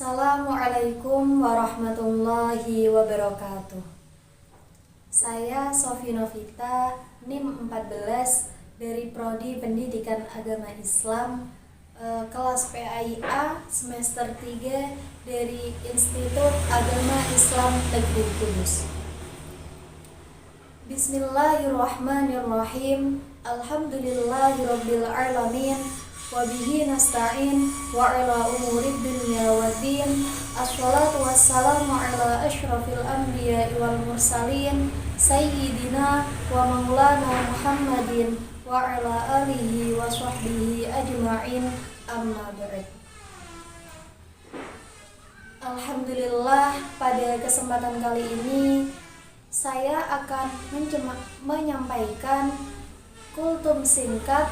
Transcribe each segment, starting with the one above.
Assalamualaikum warahmatullahi wabarakatuh. Saya Sofi Novita, NIM 14 dari Prodi Pendidikan Agama Islam, kelas PAIA semester 3 dari Institut Agama Islam Negeri Kudus. Bismillahirrahmanirrahim. Alhamdulillahirabbil alamin. Wabihi nasta'in wa ala umurid dunya waddin. Assalatu wassalamu ala asyrafil anbiya'i wal mursalin sayyidina wa maulana Muhammadin wa ala alihi wa sahbihi ajma'in, amma ba'd. Alhamdulillah, pada kesempatan kali ini saya akan menyampaikan kultum singkat,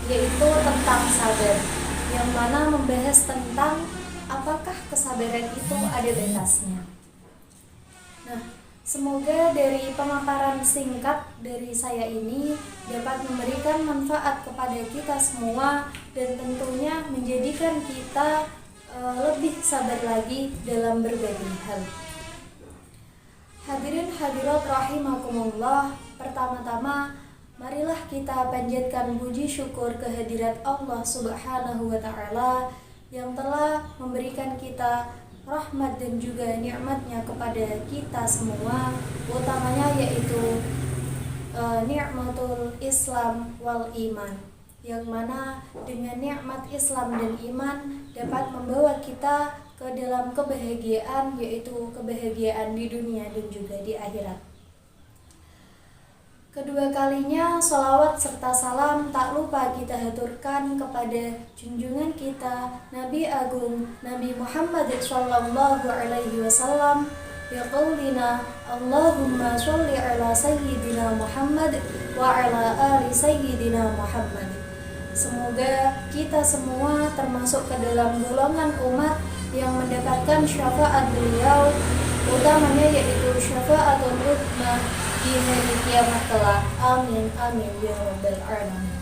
yaitu tentang sabar, yang mana membahas tentang apakah kesabaran itu ada batasnya. Nah, semoga dari pemaparan singkat dari saya ini dapat memberikan manfaat kepada kita semua dan tentunya menjadikan kita lebih sabar lagi dalam berbagai hal. Hadirin hadirat rahimakumullah, pertama-tama marilah kita panjatkan puji syukur kehadirat Allah Subhanahu wa Ta'ala yang telah memberikan kita rahmat dan juga nikmatnya kepada kita semua, utamanya yaitu nikmatul Islam wal iman, yang mana dengan nikmat Islam dan iman dapat membawa kita ke dalam kebahagiaan, yaitu kebahagiaan di dunia dan juga di akhirat. Kedua kalinya, sholawat serta salam tak lupa kita haturkan kepada junjungan kita Nabi Agung Nabi Muhammad sallallahu alaihi wasallam biqaulina Allahumma sholli ala sayyidina Muhammad wa ala ali sayyidina Muhammad. Semoga kita semua termasuk ke dalam golongan umat yang mendapatkan syafaat beliau, utamanya yaitu syafaatul ummah di hari kiamat kelak. Amin amin ya rabbal alamin.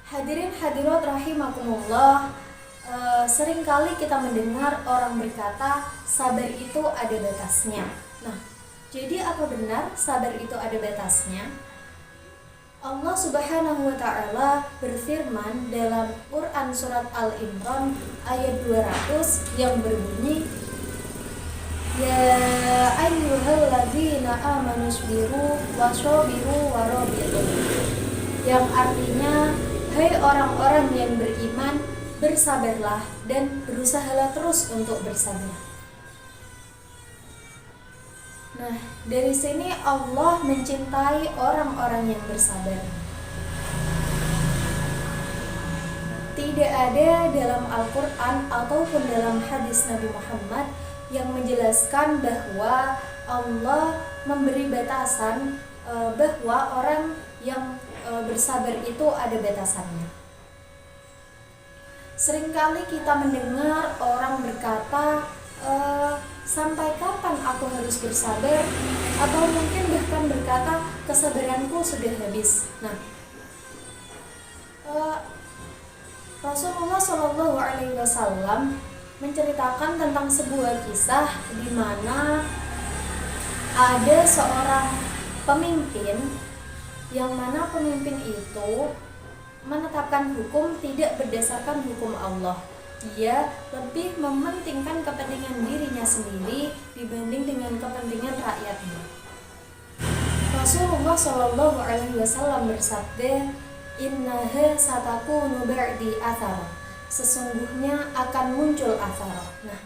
Hadirin hadirat rahimakumullah, seringkali kita mendengar orang berkata sabar itu ada batasnya. Nah, jadi apa benar sabar itu ada batasnya? Allah Subhanahu wa Ta'ala berfirman dalam Quran surat Al-Imran ayat 200 yang berbunyi, Ya ayyuhalladzina amanu sabiru washobiru warabitu, yang artinya, hai orang-orang yang beriman, bersabarlah dan berusahalah terus untuk bersabar. Nah, dari sini Allah mencintai orang-orang yang bersabar. Tidak ada dalam Al-Quran ataupun dalam hadis Nabi Muhammad yang menjelaskan bahwa Allah memberi batasan bahwa orang yang bersabar itu ada batasannya. Seringkali kita mendengar orang berkata, sampai kapan aku harus bersabar? Atau mungkin bahkan berkata, kesabaranku sudah habis. Nah, Rasulullah SAW menceritakan tentang sebuah kisah di mana ada seorang pemimpin, yang mana pemimpin itu menetapkan hukum tidak berdasarkan hukum Allah. Dia lebih mementingkan kepentingan dirinya sendiri dibanding dengan kepentingan rakyatnya. Rasulullah SAW bersabda, Innaha satakunu ba'di athara, sesungguhnya akan muncul atharoh. Nah,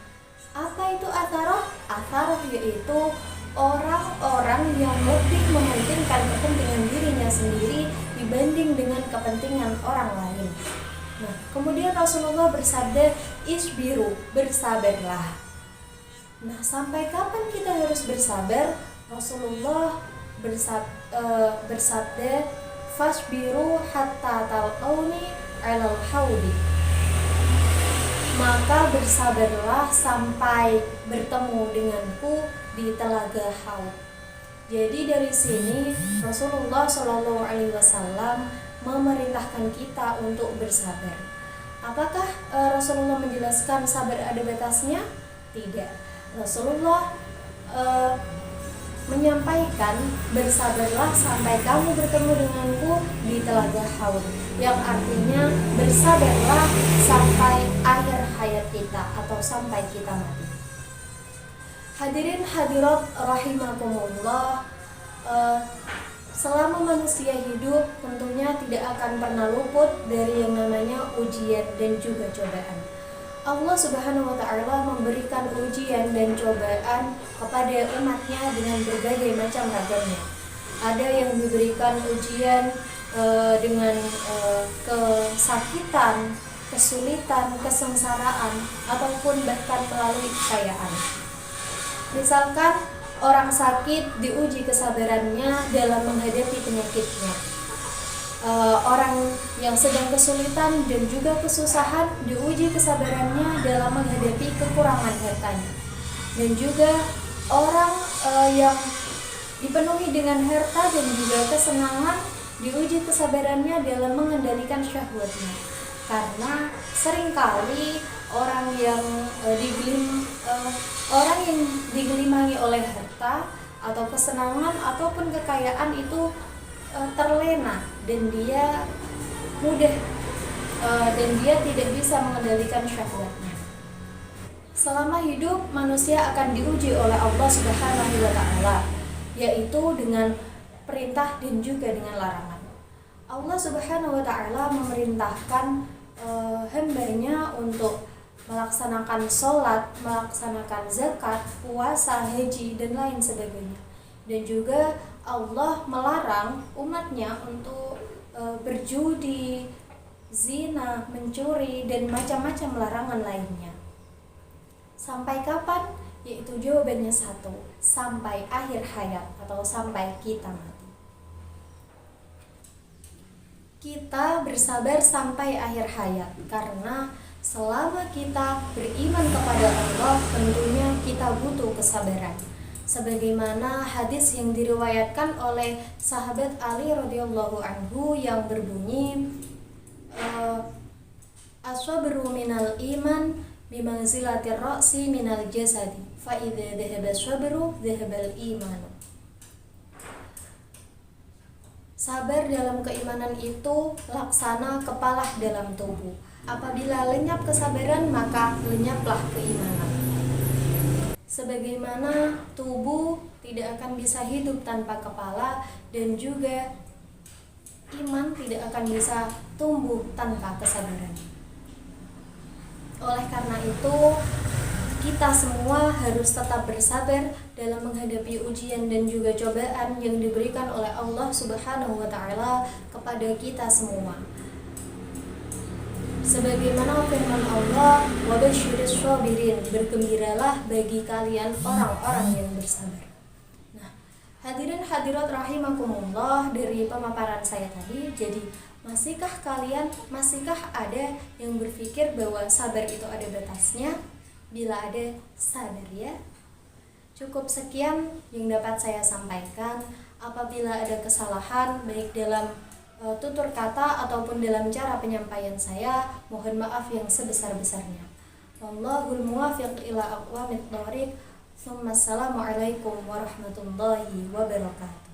apa itu atharoh? Atharoh yaitu orang-orang yang lebih mementingkan kepentingan dirinya sendiri dibanding dengan kepentingan orang lain. Nah, kemudian Rasulullah bersabda, isbiru, bersabarlah. Nah, sampai kapan kita harus bersabar? Rasulullah bersabda, fasbiru hatta talqauni alal haudi, maka bersabarlah sampai bertemu denganku di telaga Haud. Jadi dari sini Rasulullah SAW memerintahkan kita untuk bersabar. Apakah Rasulullah menjelaskan sabar ada batasnya? Tidak. Rasulullah menyampaikan, bersabarlah sampai kamu bertemu denganku di telaga Haud, yang artinya bersabarlah sampai akhir hayat kita atau sampai kita mati. Hadirin hadirat rahimakumullah, selama manusia hidup tentunya tidak akan pernah luput dari yang namanya ujian dan juga cobaan. Allah Subhanahu wa Ta'ala memberikan ujian dan cobaan kepada umatnya dengan berbagai macam ragamnya. Ada yang diberikan ujian dengan kesakitan, kesulitan, kesengsaraan, ataupun bahkan melalui kekayaan. Misalkan orang sakit diuji kesabarannya dalam menghadapi penyakitnya. Orang yang sedang kesulitan dan juga kesusahan diuji kesabarannya dalam menghadapi kekurangan hartanya. Dan juga orang yang dipenuhi dengan harta dan juga kesenangan diuji kesabarannya dalam mengendalikan syahwatnya. Karena seringkali orang yang digelimangi oleh harta atau kesenangan ataupun kekayaan itu terlena dan dia mudah dan dia tidak bisa mengendalikan syahwatnya. Selama hidup manusia akan diuji oleh Allah Subhanahu wa Ta'ala, yaitu dengan perintah dan juga dengan larangan. Allah Subhanahu wa Ta'ala memerintahkan hambanya untuk melaksanakan sholat, melaksanakan zakat, puasa, haji, dan lain sebagainya. Dan juga Allah melarang umatnya untuk berjudi, zina, mencuri, dan macam-macam larangan lainnya. Sampai kapan? Yaitu jawabannya satu, sampai akhir hayat atau sampai kita mati. Kita bersabar sampai akhir hayat karena selama kita beriman kepada Allah, tentunya kita butuh kesabaran. Sebagaimana hadis yang diriwayatkan oleh sahabat Ali radhiyallahu anhu yang berbunyi, as-sabru minal iman bimanzilatir ra'si minal jasadi fa idza dhahaba as-sabru dhahabal iman. Sabar dalam keimanan itu laksana kepala dalam tubuh. Apabila lenyap kesabaran, maka lenyaplah keimanan. Sebagaimana tubuh tidak akan bisa hidup tanpa kepala, dan juga iman tidak akan bisa tumbuh tanpa kesabaran. Oleh karena itu, kita semua harus tetap bersabar dalam menghadapi ujian dan juga cobaan yang diberikan oleh Allah Subhanahu wa Ta'ala kepada kita semua. Sebagaimana firman Allah, wa basyiris shabirin, bergembiralah bagi kalian orang-orang yang bersabar. Nah, hadirin hadirat rahimakumullah, dari pemaparan saya tadi, jadi masihkah ada yang berpikir bahwa sabar itu ada batasnya? Bila ada, sabar ya. Cukup sekian yang dapat saya sampaikan. Apabila ada kesalahan baik dalam tutur kata ataupun dalam cara penyampaian saya, mohon maaf yang sebesar-besarnya. Wallahul muwaffiq ila aqwamit thoriq. Assalamualaikum warahmatullahi wabarakatuh.